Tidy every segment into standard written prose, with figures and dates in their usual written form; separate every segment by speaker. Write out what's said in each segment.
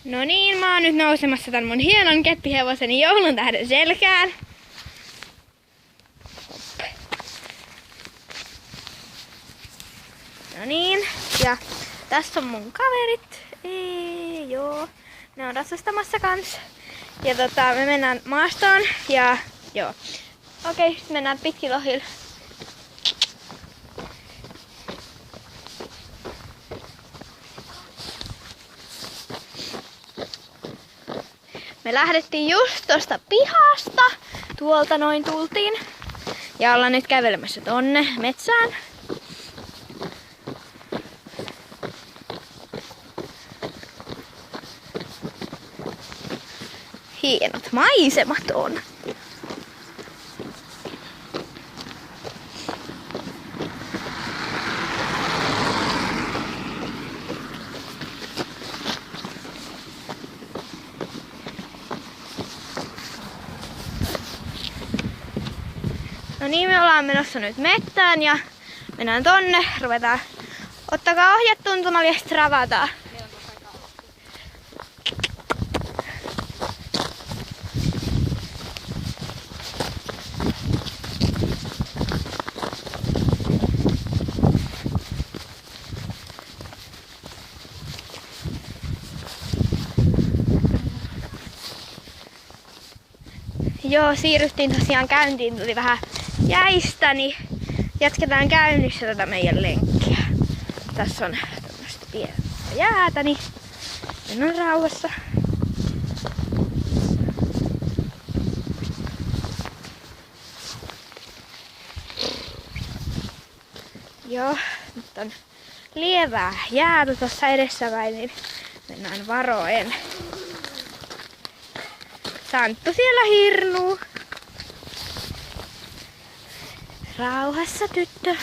Speaker 1: No niin, mä oon nyt nousemassa tän mun hienon keppihevoseni joulun tähden selkään. No niin, ja tässä on mun kaverit. Joo, ne on ratsastamassa kans. Ja me mennään maastoon ja joo. Okei, sit mennään pitkin lohilla. Me lähdettiin just tosta pihasta. Tuolta noin tultiin. Ja ollaan nyt kävelemässä tonne metsään. Hienot maisemat on. No niin, me ollaan menossa nyt mettään ja mennään tonne, ruvetaan. Ottakaa ohjat tuntumalle ja sitten ravataan. Joo, siirryttiin tosiaan käyntiin, tuli vähän jäistä, niin jatketaan käynnissä tätä meidän lenkkiä. Tässä on tämmöistä pientä jäätä, niin mennään rauhassa. Joo, nyt on lievää jäätä tuossa edessäpäin, niin mennään varoen. Santtu siellä hirnuu. Rauhassa tyttö.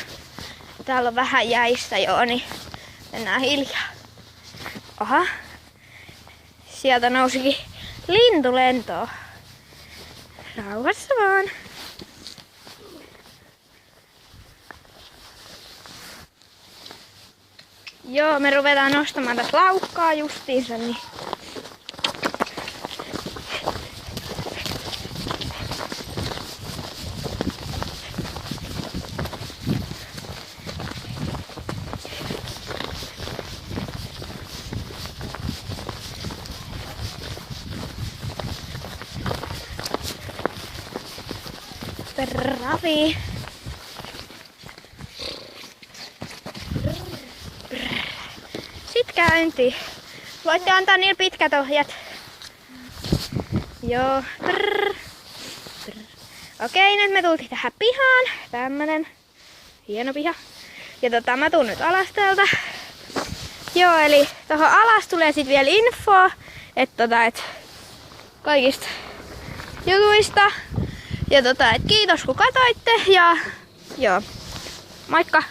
Speaker 1: Täällä on vähän jäistä jo, niin mennään hiljaa. Oha. Sieltä nousikin lintu lentoon. Rauhassa vaan. Joo, me ruvetaan nostamaan tätä laukkaa justiinsa, niin Ravi. Sitten käynti. Voitte antaa niille pitkät ohjat. Joo. Okei, nyt me tultiin tähän pihaan. Tämmönen hieno piha. Ja mä tuun nyt alas täältä. Joo, eli tohon alas tulee sit vielä infoa, että et kaikista jutuista. Ja et kiitos kun katoitte ja joo, moikka!